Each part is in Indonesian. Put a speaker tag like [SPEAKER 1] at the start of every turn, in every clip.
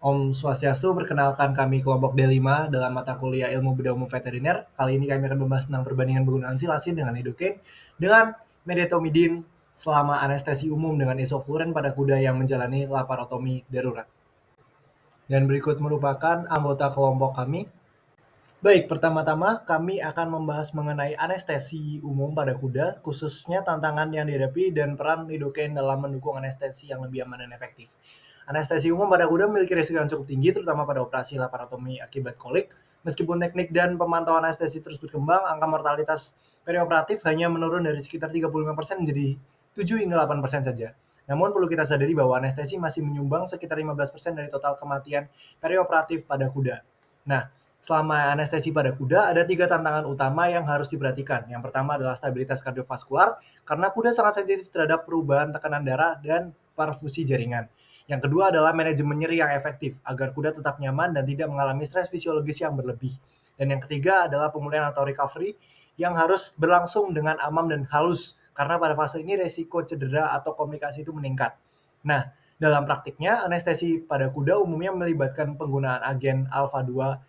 [SPEAKER 1] Om Swastiastu, perkenalkan kami kelompok D5 dalam mata kuliah Ilmu Bedah Umum Veteriner. Kali ini kami akan membahas tentang perbandingan penggunaan silasin dengan lidocaine dengan medetomidin selama anestesi umum dengan isofluren pada kuda yang menjalani laparotomi darurat. Dan berikut merupakan anggota kelompok kami. Baik, pertama-tama kami akan membahas mengenai anestesi umum pada kuda, khususnya tantangan yang dihadapi dan peran lidocaine dalam mendukung anestesi yang lebih aman dan efektif. Anestesi umum pada kuda memiliki risiko yang cukup tinggi, terutama pada operasi laparotomi akibat kolik. Meskipun teknik dan pemantauan anestesi terus berkembang, angka mortalitas perioperatif hanya menurun dari sekitar 35% menjadi 7 hingga 8% saja. Namun perlu kita sadari bahwa anestesi masih menyumbang sekitar 15% dari total kematian perioperatif pada kuda. Nah, selama anestesi pada kuda, ada 3 tantangan utama yang harus diperhatikan. Yang pertama adalah stabilitas kardiovaskular, karena kuda sangat sensitif terhadap perubahan tekanan darah dan perfusi jaringan. Yang kedua adalah manajemen nyeri yang efektif, agar kuda tetap nyaman dan tidak mengalami stres fisiologis yang berlebih. Dan yang ketiga adalah pemulihan atau recovery yang harus berlangsung dengan aman dan halus, karena pada fase ini resiko cedera atau komplikasi itu meningkat. Nah, dalam praktiknya, anestesi pada kuda umumnya melibatkan penggunaan agen alfa-2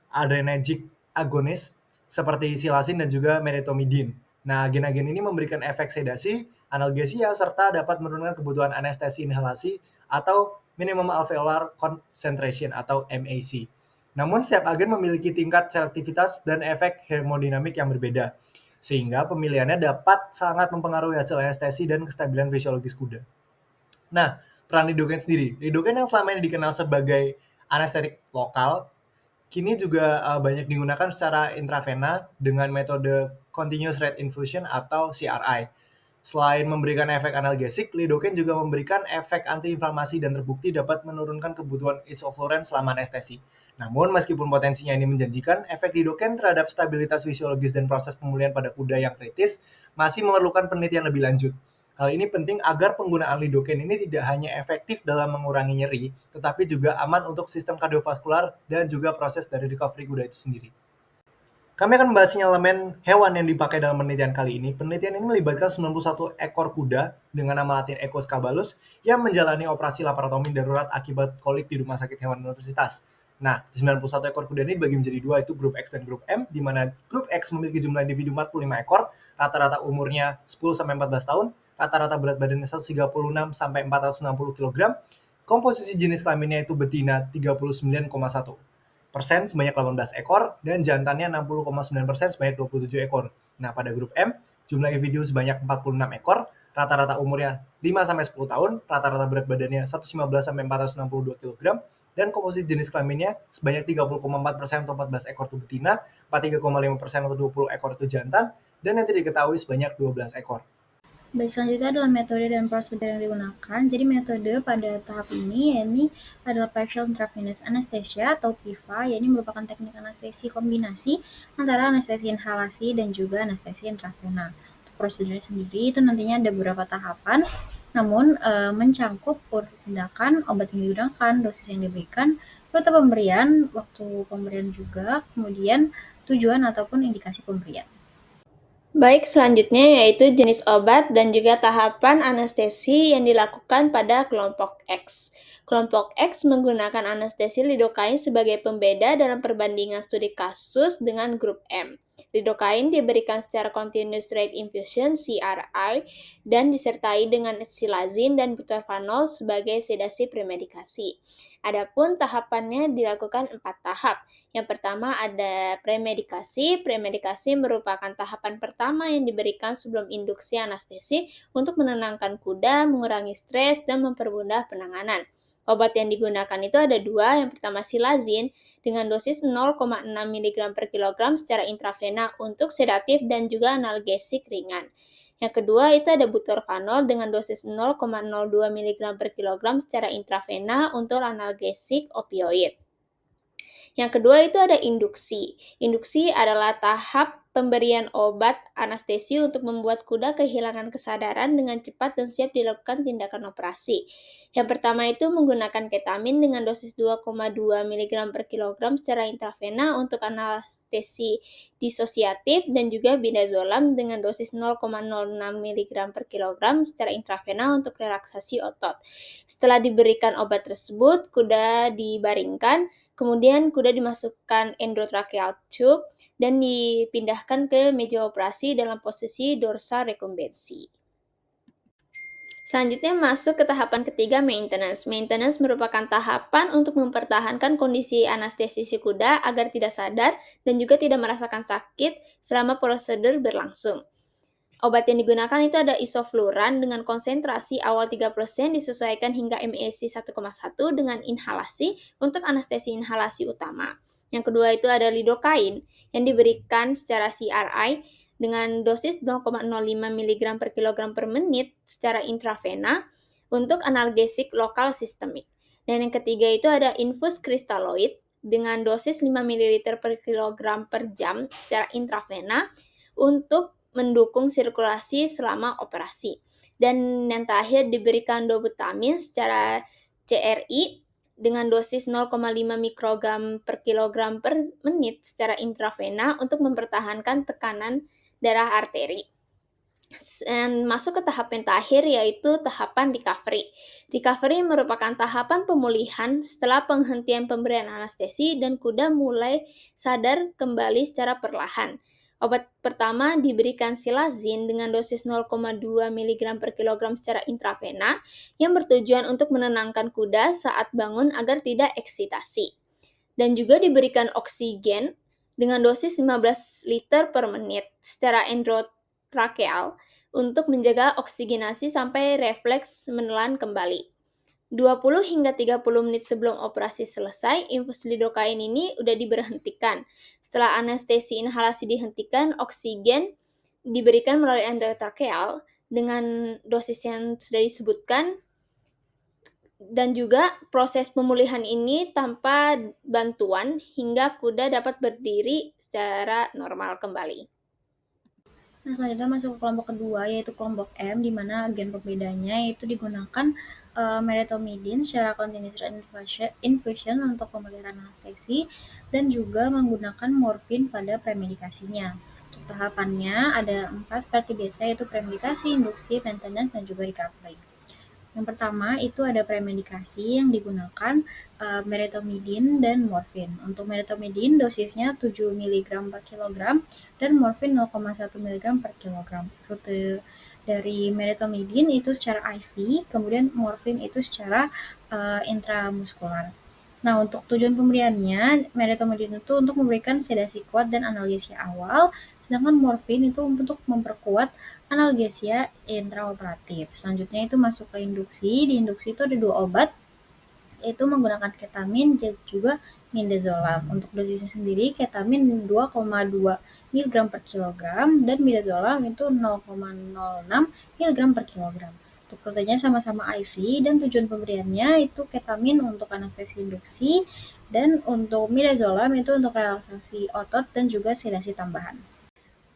[SPEAKER 1] adrenergic agonis seperti silasin dan juga medetomidin. Nah, agen-agen ini memberikan efek sedasi, analgesia, serta dapat menurunkan kebutuhan anestesi inhalasi atau minimum alveolar concentration atau MAC. Namun, setiap agen memiliki tingkat selektivitas dan efek hemodinamik yang berbeda, sehingga pemilihannya dapat sangat mempengaruhi hasil anestesi dan kestabilan fisiologis kuda. Nah, peran lidocaine sendiri. Lidocaine yang selama ini dikenal sebagai anestetik lokal kini juga banyak digunakan secara intravena dengan metode continuous rate infusion atau CRI. Selain memberikan efek analgesik, lidocaine juga memberikan efek antiinflamasi dan terbukti dapat menurunkan kebutuhan isofluren selama anestesi. Namun, meskipun potensinya ini menjanjikan, efek lidocaine terhadap stabilitas fisiologis dan proses pemulihan pada kuda yang kritis masih memerlukan penelitian lebih lanjut. Hal ini penting agar penggunaan lidocaine ini tidak hanya efektif dalam mengurangi nyeri, tetapi juga aman untuk sistem kardiovaskular dan juga proses dari recovery kuda itu sendiri. Kami akan membahas sinyalemen hewan yang dipakai dalam penelitian kali ini. Penelitian ini melibatkan 91 ekor kuda dengan nama latin Equus caballus yang menjalani operasi laparotomi darurat akibat kolik di Rumah Sakit Hewan Universitas. Nah, 91 ekor kuda ini dibagi menjadi dua, itu grup X dan grup M, di mana grup X memiliki jumlah individu 45 ekor, rata-rata umurnya 10-14 tahun, rata-rata berat badannya 136-460 kg, komposisi jenis kelaminnya itu betina 39,1% sebanyak 18 ekor, dan jantannya 60,9% sebanyak 27 ekor. Nah, pada grup M, jumlah individu sebanyak 46 ekor, rata-rata umurnya 5-10 tahun, rata-rata berat badannya 115-462 kg, dan komposisi jenis kelaminnya sebanyak 30,4% atau 14 ekor itu betina, 43,5% atau 20 ekor itu jantan, dan yang tidak diketahui sebanyak 12 ekor.
[SPEAKER 2] Baik, selanjutnya adalah metode dan prosedur yang digunakan. Jadi metode pada tahap ini yakni adalah partial intravenous anesthesia atau PIVA, yakni merupakan teknik anestesi kombinasi antara anestesi inhalasi dan juga anestesi intravena. Untuk prosedurnya sendiri itu nantinya ada beberapa tahapan, namun mencangkup urut tindakan, obat yang digunakan, dosis yang diberikan, rute pemberian, waktu pemberian juga, kemudian tujuan ataupun indikasi pemberian.
[SPEAKER 3] Baik, selanjutnya yaitu jenis obat dan juga tahapan anestesi yang dilakukan pada kelompok X. Kelompok X menggunakan anestesi lidocaine sebagai pembeda dalam perbandingan studi kasus dengan grup M. Lidocaine diberikan secara continuous rate infusion (CRI) dan disertai dengan silazin dan butorphanol sebagai sedasi premedikasi. Adapun tahapannya dilakukan 4 tahap. Yang pertama ada premedikasi. Premedikasi merupakan tahapan pertama yang diberikan sebelum induksi anestesi untuk menenangkan kuda, mengurangi stres, dan mempermudah penanganan. Obat yang digunakan itu ada dua. Yang pertama silazin dengan dosis 0,6 mg per kilogram secara intravena untuk sedatif dan juga analgesik ringan. Yang kedua itu ada butorphanol dengan dosis 0,02 mg per kilogram secara intravena untuk analgesik opioid. Yang kedua itu ada induksi. Induksi adalah tahap pemberian obat anestesi untuk membuat kuda kehilangan kesadaran dengan cepat dan siap dilakukan tindakan operasi. Yang pertama itu menggunakan ketamin dengan dosis 2,2 mg per kilogram secara intravena untuk anestesi disosiatif, dan juga midazolam dengan dosis 0,06 mg per kilogram secara intravena untuk relaksasi otot. Setelah diberikan obat tersebut, kuda dibaringkan, kemudian kuda dimasukkan endotracheal tube dan dipindahkan ke meja operasi dalam posisi dorsal rekumbensi. Selanjutnya masuk ke tahapan ketiga, maintenance. Maintenance merupakan tahapan untuk mempertahankan kondisi anestesi si kuda agar tidak sadar dan juga tidak merasakan sakit selama prosedur berlangsung. Obat yang digunakan itu ada isofluran dengan konsentrasi awal 3% disesuaikan hingga MEC 1,1 dengan inhalasi untuk anestesi inhalasi utama. Yang kedua itu ada lidocaine yang diberikan secara CRI dengan dosis 0,05 mg per kilogram per menit secara intravena untuk analgesik lokal sistemik. Dan yang ketiga itu ada infus kristalloid dengan dosis 5 ml per kilogram per jam secara intravena untuk mendukung sirkulasi selama operasi. Dan yang terakhir diberikan dobutamin secara CRI dengan dosis 0,5 mikrogram per kilogram per menit secara intravena untuk mempertahankan tekanan darah arteri. Dan masuk ke tahap yang terakhir yaitu tahapan recovery. Recovery merupakan tahapan pemulihan setelah penghentian pemberian anestesi dan kuda mulai sadar kembali secara perlahan. Obat pertama diberikan silazin dengan dosis 0,2 mg per kilogram secara intravena yang bertujuan untuk menenangkan kuda saat bangun agar tidak eksitasi. Dan juga diberikan oksigen dengan dosis 15 liter per menit secara endotracheal untuk menjaga oksigenasi sampai refleks menelan kembali. 20 hingga 30 menit sebelum operasi selesai, infus lidocaine ini udah diberhentikan. Setelah anestesi inhalasi dihentikan, oksigen diberikan melalui endotracheal dengan dosis yang sudah disebutkan, dan juga proses pemulihan ini tanpa bantuan hingga kuda dapat berdiri secara normal kembali.
[SPEAKER 2] Nah, selanjutnya masuk ke kelompok kedua, yaitu kelompok M, di mana agen pembedanya itu digunakan meretomidin secara continuous infusion untuk pemeliharaan anestesi dan juga menggunakan morfin pada premedikasinya. Untuk tahapannya ada 4 seperti biasa, yaitu premedikasi, induksi, maintenance, dan juga recovery. Yang pertama itu ada premedikasi yang digunakan meretomidin dan morfin. Untuk meretomidin dosisnya 7 mg per kilogram dan morfin 0,1 mg per kilogram. Rute dari meretomidin itu secara IV, kemudian morfin itu secara intramuskular. Nah, untuk tujuan pemberiannya, meretomidin itu untuk memberikan sedasi kuat dan analgesia awal, sedangkan morfin itu untuk memperkuat analgesia intraoperatif. Selanjutnya itu masuk ke induksi. Di induksi itu ada 2 obat, yaitu menggunakan ketamin dan juga midazolam. Untuk dosisnya sendiri, ketamin 2,2 mg per kilogram dan midazolam itu 0,06 mg per kilogram. Untuk rutenya sama-sama IV dan tujuan pemberiannya itu ketamin untuk anestesi induksi dan untuk midazolam itu untuk relaksasi otot dan juga sedasi tambahan.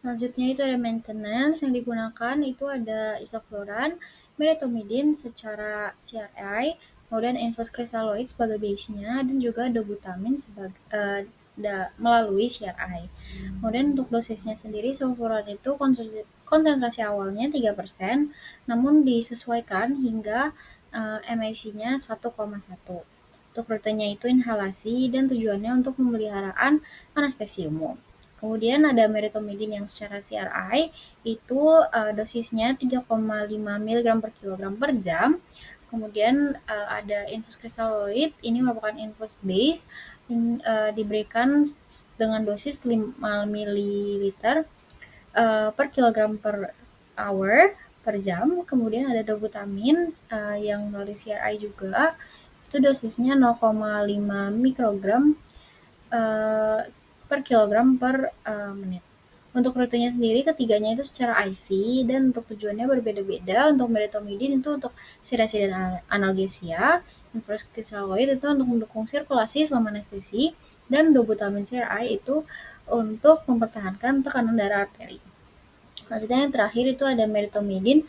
[SPEAKER 2] Selanjutnya itu ada maintenance, yang digunakan itu ada isofluran, meretomidin secara CRI, kemudian infus kristalloid sebagai base-nya, dan juga dobutamin melalui CRI. Kemudian untuk dosisnya sendiri, isofluran itu konsentrasi awalnya 3%, namun disesuaikan hingga MIC-nya 1,1. Untuk rutenya itu inhalasi dan tujuannya untuk pemeliharaan anestesi umum. Kemudian ada meretomidin yang secara CRI itu dosisnya 3,5 mg per kilogram per jam. Kemudian ada infus kristalloid, ini merupakan infus base diberikan dengan dosis 5 ml per kilogram per hour per jam. Kemudian ada dobutamin yang melalui CRI juga, itu dosisnya 0,5 mikrogram per kilogram per menit. Untuk rutenya sendiri, ketiganya itu secara IV dan untuk tujuannya berbeda-beda. Untuk meretomidin itu untuk sedasi dan analgesia, infus kristalloid itu untuk mendukung sirkulasi selama anestesi, dan dobutamin CRI itu untuk mempertahankan tekanan darah arteri. Selanjutnya yang terakhir itu ada meretomidin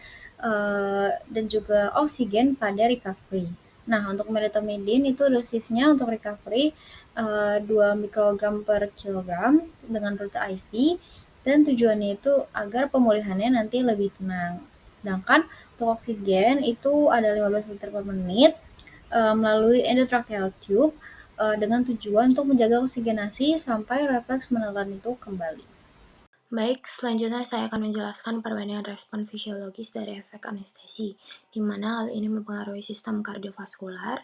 [SPEAKER 2] dan juga oksigen pada recovery. Nah, untuk medetomidin itu dosisnya untuk recovery 2 mikrogram per kilogram dengan rute IV, dan tujuannya itu agar pemulihannya nanti lebih tenang. Sedangkan untuk oksigen itu ada 15 liter per menit melalui endotracheal tube dengan tujuan untuk menjaga oksigenasi sampai refleks menelan itu kembali.
[SPEAKER 3] Baik, selanjutnya saya akan menjelaskan perbandingan respon fisiologis dari efek anestesi, di mana hal ini mempengaruhi sistem kardiovaskular,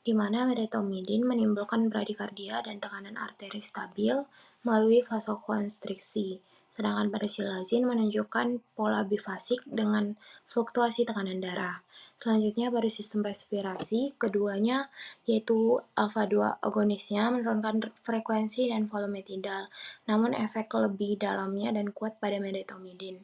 [SPEAKER 3] di mana medetomidin menimbulkan bradikardia dan tekanan arteri stabil melalui vasokonstriksi, sedangkan pada silazin menunjukkan pola bifasik dengan fluktuasi tekanan darah. Selanjutnya pada sistem respirasi, keduanya yaitu alfa-2 agonisnya menurunkan frekuensi dan volume tidal, namun efek lebih dalamnya dan kuat pada medetomidin,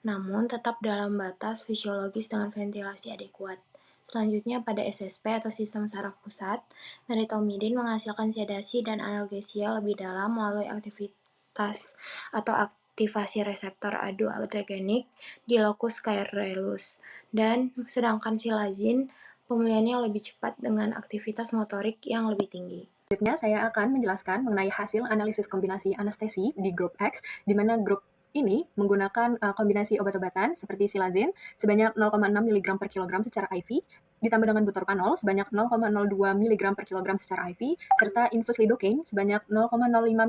[SPEAKER 3] namun tetap dalam batas fisiologis dengan ventilasi adekuat. Selanjutnya pada SSP atau sistem saraf pusat, medetomidin menghasilkan sedasi dan analgesia lebih dalam melalui aktivitas atau aktivasi reseptor adrenergic di locus coeruleus, dan sedangkan silazin pemulihannya lebih cepat dengan aktivitas motorik yang lebih tinggi.
[SPEAKER 4] Selanjutnya, saya akan menjelaskan mengenai hasil analisis kombinasi anestesi di grup X, di mana grup ini menggunakan kombinasi obat-obatan seperti silazin sebanyak 0,6 mg per kilogram secara IV, ditambah dengan butorphanol sebanyak 0,02 mg per kilogram secara IV, serta infus lidocaine sebanyak 0,05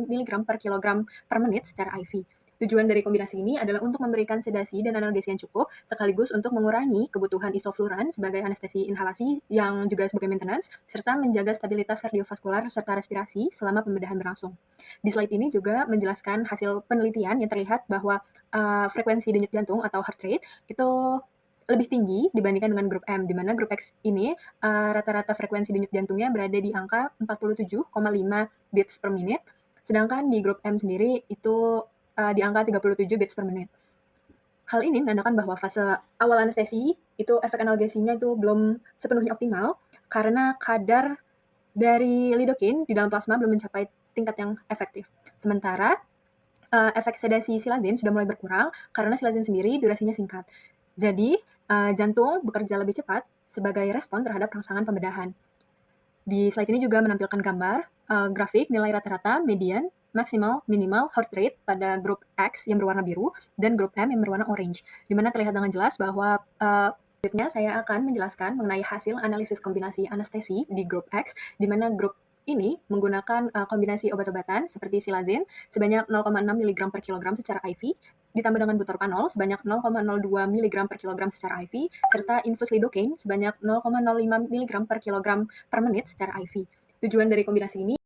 [SPEAKER 4] mg per kilogram per menit secara IV. Tujuan dari kombinasi ini adalah untuk memberikan sedasi dan analgesi yang cukup, sekaligus untuk mengurangi kebutuhan isofluran sebagai anestesi inhalasi yang juga sebagai maintenance, serta menjaga stabilitas kardiovaskular serta respirasi selama pembedahan berlangsung. Di slide ini juga menjelaskan hasil penelitian yang terlihat bahwa frekuensi denyut jantung atau heart rate itu lebih tinggi dibandingkan dengan grup M, di mana grup X ini rata-rata frekuensi denyut jantungnya berada di angka 47,5 beats per menit, sedangkan di grup M sendiri itu di angka 37 beats per menit. Hal ini menandakan bahwa fase awal anestesi itu efek analgesinya itu belum sepenuhnya optimal karena kadar dari lidocaine di dalam plasma belum mencapai tingkat yang efektif. Sementara efek sedasi silazin sudah mulai berkurang karena silazin sendiri durasinya singkat. Jadi jantung bekerja lebih cepat sebagai respon terhadap rangsangan pembedahan. Di slide ini juga menampilkan gambar grafik nilai rata-rata, median, maksimal, minimal heart rate pada grup X yang berwarna biru dan grup M yang berwarna orange, di mana terlihat dengan jelas bahwa selanjutnya saya akan menjelaskan mengenai hasil analisis kombinasi anestesi di grup X, di mana grup ini menggunakan kombinasi obat-obatan seperti silazin sebanyak 0,6 mg per kilogram secara IV, ditambah dengan butorphanol sebanyak 0,02 mg per kilogram secara IV, serta infus lidocaine sebanyak 0,05 mg per kilogram per menit secara IV. Tujuan dari kombinasi ini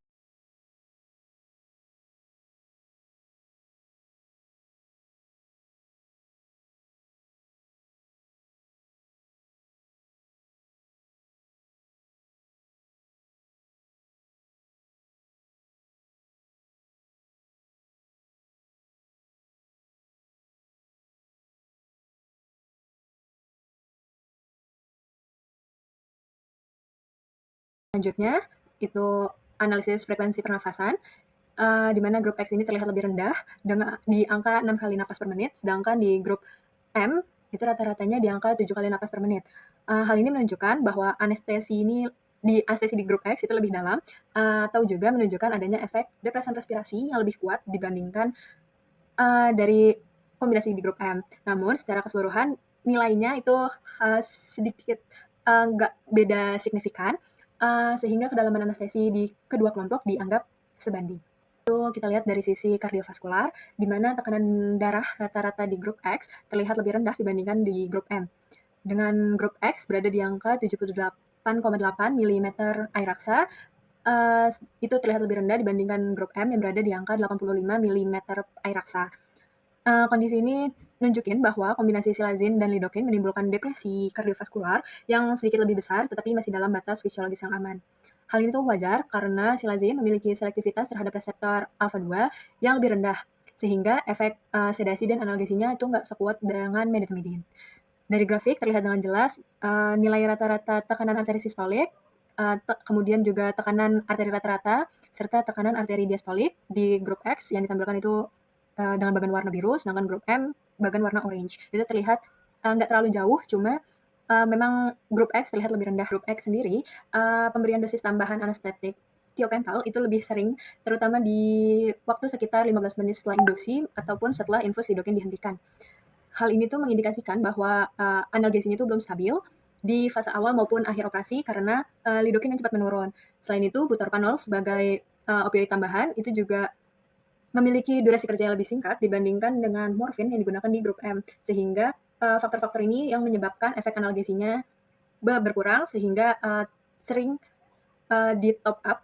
[SPEAKER 4] selanjutnya itu analisis frekuensi pernafasan, di mana grup X ini terlihat lebih rendah dengan di angka 6 kali napas per menit, sedangkan di grup M itu rata-ratanya di angka 7 kali napas per menit. Hal ini menunjukkan bahwa anestesi di grup X itu lebih dalam, atau juga menunjukkan adanya efek depresan respirasi yang lebih kuat dibandingkan dari kombinasi di grup M. Namun secara keseluruhan nilainya itu sedikit nggak beda signifikan, sehingga kedalaman anestesi di kedua kelompok dianggap sebanding. Itu kita lihat dari sisi kardiovaskular, di mana tekanan darah rata-rata di grup X terlihat lebih rendah dibandingkan di grup M. Dengan grup X berada di angka 78,8 mm air raksa, itu terlihat lebih rendah dibandingkan grup M yang berada di angka 85 mm air raksa. Kondisi ini nunjukin bahwa kombinasi silazin dan lidocaine menimbulkan depresi kardiovaskular yang sedikit lebih besar tetapi masih dalam batas fisiologis yang aman. Hal ini tuh wajar karena silazin memiliki selektivitas terhadap reseptor alfa-2 yang lebih rendah, sehingga efek sedasi dan analgesinya itu nggak sekuat dengan medetomidin. Dari grafik terlihat dengan jelas nilai rata-rata tekanan arteri sistolik, kemudian juga tekanan arteri rata-rata, serta tekanan arteri diastolik di grup X yang ditampilkan itu dengan bagan warna biru, sedangkan grup M bagan warna orange. Itu terlihat nggak terlalu jauh, cuma memang grup X terlihat lebih rendah. Grup X sendiri, pemberian dosis tambahan anestetik tiopental itu lebih sering, terutama di waktu sekitar 15 menit setelah induksi ataupun setelah infus lidocaine dihentikan. Hal ini tuh mengindikasikan bahwa analgesinya itu belum stabil di fase awal maupun akhir operasi karena lidocaine yang cepat menurun. Selain itu, butorphanol sebagai opioid tambahan itu juga memiliki durasi kerja yang lebih singkat dibandingkan dengan morfin yang digunakan di grup M, sehingga faktor-faktor ini yang menyebabkan efek analgesinya berkurang sehingga sering di top up.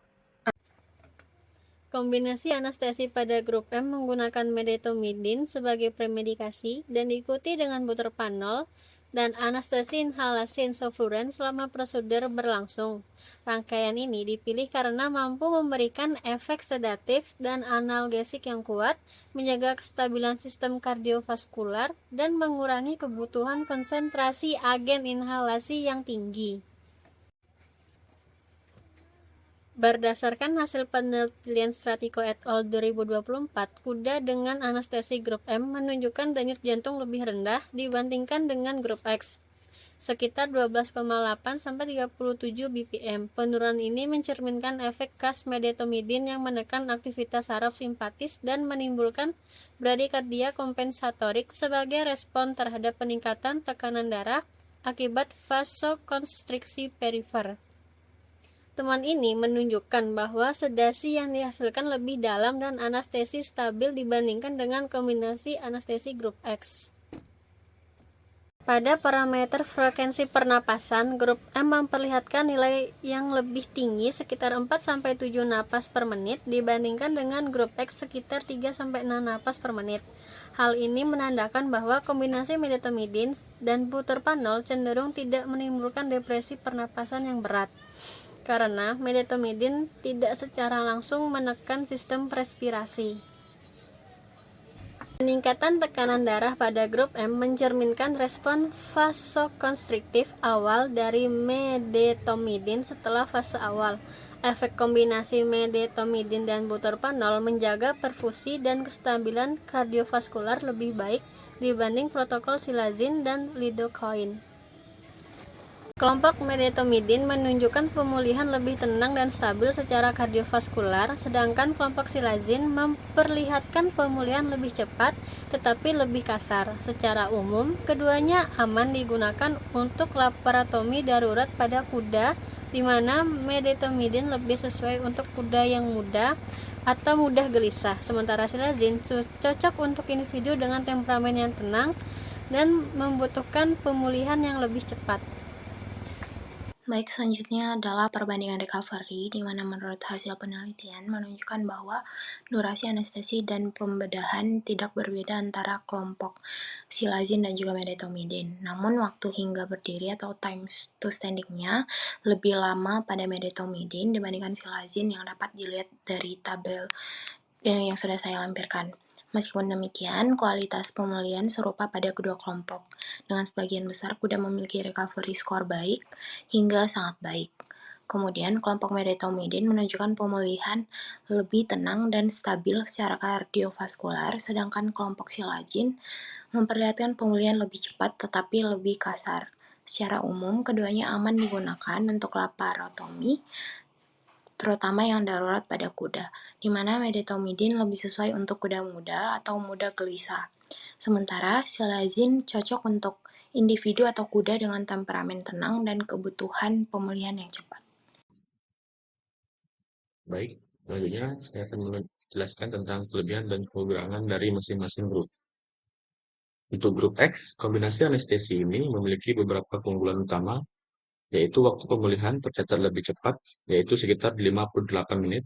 [SPEAKER 5] Kombinasi anestesi pada grup M menggunakan medetomidin sebagai premedikasi dan diikuti dengan butorphanol dan anestesi inhalasi insofluren selama prosedur berlangsung. Rangkaian ini dipilih karena mampu memberikan efek sedatif dan analgesik yang kuat, menjaga kestabilan sistem kardiovaskular, dan mengurangi kebutuhan konsentrasi agen inhalasi yang tinggi. Berdasarkan hasil penelitian Stratiko et al. 2024, kuda dengan anestesi grup M menunjukkan denyut jantung lebih rendah dibandingkan dengan grup X, sekitar 12,8 sampai 37 bpm. Penurunan ini mencerminkan efek khas medetomidin yang menekan aktivitas saraf simpatis dan menimbulkan bradikardia kompensatorik sebagai respon terhadap peningkatan tekanan darah akibat vasokonstriksi perifer. Temuan ini menunjukkan bahwa sedasi yang dihasilkan lebih dalam dan anestesi stabil dibandingkan dengan kombinasi anestesi grup X. Pada parameter frekuensi pernapasan, grup M memperlihatkan nilai yang lebih tinggi sekitar 4-7 napas per menit dibandingkan dengan grup X sekitar 3-6 napas per menit. Hal ini menandakan bahwa kombinasi medetomidin dan butorphanol cenderung tidak menimbulkan depresi pernapasan yang berat, karena medetomidin tidak secara langsung menekan sistem respirasi. Peningkatan tekanan darah pada grup M mencerminkan respon vasokonstriktif awal dari medetomidin setelah fase awal. Efek kombinasi medetomidin dan butorphanol menjaga perfusi dan kestabilan kardiovaskular lebih baik dibanding protokol silazin dan lidocaine. Kelompok medetomidin menunjukkan pemulihan lebih tenang dan stabil secara kardiovaskular, sedangkan kelompok silazin memperlihatkan pemulihan lebih cepat tetapi lebih kasar. Secara umum, keduanya aman digunakan untuk laparotomi darurat pada kuda, di mana medetomidin lebih sesuai untuk kuda yang muda atau mudah gelisah, sementara silazin cocok untuk individu dengan temperamen yang tenang dan membutuhkan pemulihan yang lebih cepat.
[SPEAKER 3] Baik, selanjutnya adalah perbandingan recovery, di mana menurut hasil penelitian menunjukkan bahwa durasi anestesi dan pembedahan tidak berbeda antara kelompok silazin dan juga medetomidin. Namun, waktu hingga berdiri atau time to standing-nya lebih lama pada medetomidin dibandingkan silazin yang dapat dilihat dari tabel yang sudah saya lampirkan. Meskipun demikian, kualitas pemulihan serupa pada kedua kelompok. Dengan sebagian besar kuda memiliki recovery score baik hingga sangat baik. Kemudian, kelompok medetomidin menunjukkan pemulihan lebih tenang dan stabil secara kardiovaskular, sedangkan kelompok silazin memperlihatkan pemulihan lebih cepat tetapi lebih kasar. Secara umum, keduanya aman digunakan untuk laparotomi, terutama yang darurat pada kuda, di mana medetomidin lebih sesuai untuk kuda muda atau muda gelisah. Sementara silazin cocok untuk individu atau kuda dengan temperamen tenang dan kebutuhan pemulihan yang cepat.
[SPEAKER 6] Baik, selanjutnya saya akan menjelaskan tentang kelebihan dan kekurangan dari masing-masing grup. Untuk grup X, kombinasi anestesi ini memiliki beberapa keunggulan utama, yaitu waktu pemulihan tercatat lebih cepat, yaitu sekitar 58 menit,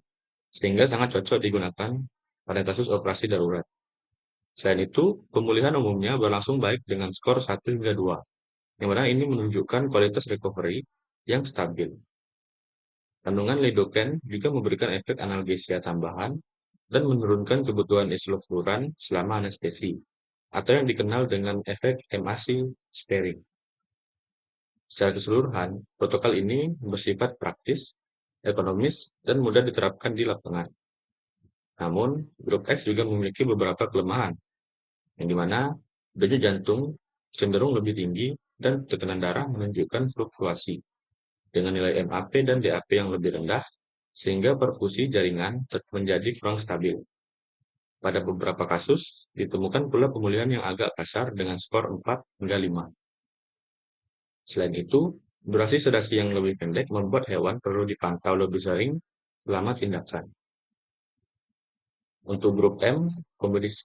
[SPEAKER 6] sehingga sangat cocok digunakan pada kasus operasi darurat. Selain itu, pemulihan umumnya berlangsung baik dengan skor 1 hingga 2, yang mana ini menunjukkan kualitas recovery yang stabil. Kandungan lidocaine juga memberikan efek analgesia tambahan dan menurunkan kebutuhan isofluran selama anestesi, atau yang dikenal dengan efek MAC sparing. Secara keseluruhan, protokol ini bersifat praktis, ekonomis, dan mudah diterapkan di lapangan. Namun, grup X juga memiliki beberapa kelemahan, yang dimana denyut jantung cenderung lebih tinggi dan tekanan darah menunjukkan fluktuasi dengan nilai MAP dan DAP yang lebih rendah, sehingga perfusi jaringan menjadi kurang stabil. Pada beberapa kasus, ditemukan pula pemulihan yang agak kasar dengan skor 4 hingga 5. Selain itu, durasi sedasi yang lebih pendek membuat hewan perlu dipantau lebih sering selama tindakan. Untuk grup M,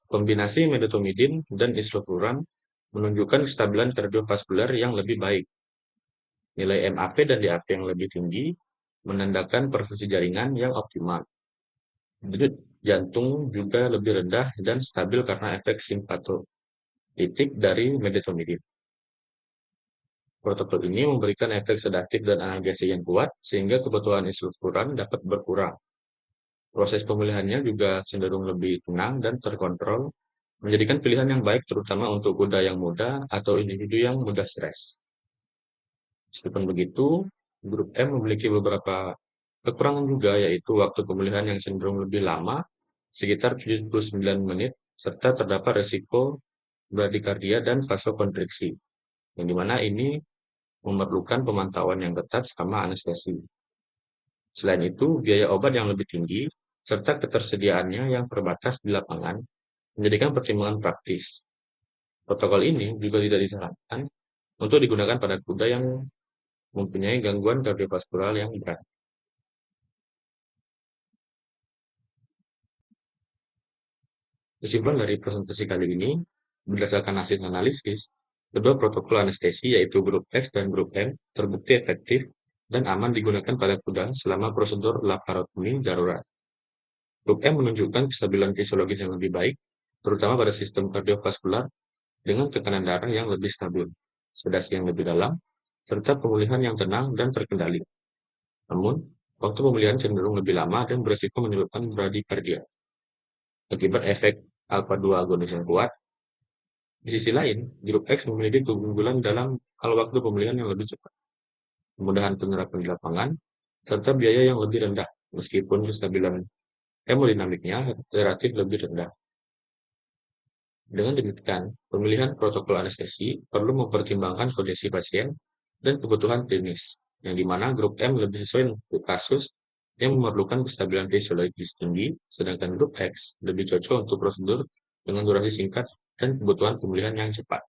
[SPEAKER 6] kombinasi medetomidin dan isofluran menunjukkan kestabilan kardiovaskular yang lebih baik. Nilai MAP dan DAP yang lebih tinggi menandakan perfusi jaringan yang optimal. Denyut jantung juga lebih rendah dan stabil karena efek simpatolytik dari medetomidin. Protokol ini memberikan efek sedatif dan analgesi yang kuat, sehingga kebutuhan isofluran dapat berkurang. Proses pemulihannya juga cenderung lebih tenang dan terkontrol, menjadikan pilihan yang baik terutama untuk kuda yang muda atau individu yang mudah stres. Meskipun begitu, grup M memiliki beberapa kekurangan juga, yaitu waktu pemulihan yang cenderung lebih lama, sekitar 79 menit, serta terdapat resiko bradikardia dan vasokonstriksi, yang dimana ini memerlukan pemantauan yang ketat selama anestesi. Selain itu, biaya obat yang lebih tinggi, serta ketersediaannya yang terbatas di lapangan, menjadikan pertimbangan praktis. Protokol ini juga tidak disarankan untuk digunakan pada kuda yang mempunyai gangguan kardiovaskular yang berat. Kesimpulan dari presentasi kali ini, berdasarkan hasil analisis, kedua protokol anestesi yaitu grup X dan grup M terbukti efektif dan aman digunakan pada kuda selama prosedur laparotomi darurat. Grup M menunjukkan kestabilan fisiologis yang lebih baik, terutama pada sistem kardiovaskular dengan tekanan darah yang lebih stabil, sedasi yang lebih dalam, serta pemulihan yang tenang dan terkendali. Namun, waktu pemulihan cenderung lebih lama dan beresiko menyebabkan bradikardia akibat efek alfa-2 agonis yang kuat. Di sisi lain, grup X memiliki keunggulan dalam hal waktu pemulihan yang lebih cepat, kemudahan penerapan di lapangan, serta biaya yang lebih rendah, meskipun kestabilan hemodinamiknya relatif lebih rendah. Dengan demikian, pemilihan protokol anestesi perlu mempertimbangkan kondisi pasien dan kebutuhan klinis, yang dimana grup M lebih sesuai untuk kasus yang memerlukan kestabilan fisiologis tinggi, sedangkan grup X lebih cocok untuk prosedur dengan durasi singkat dan kebutuhan pemulihan yang cepat.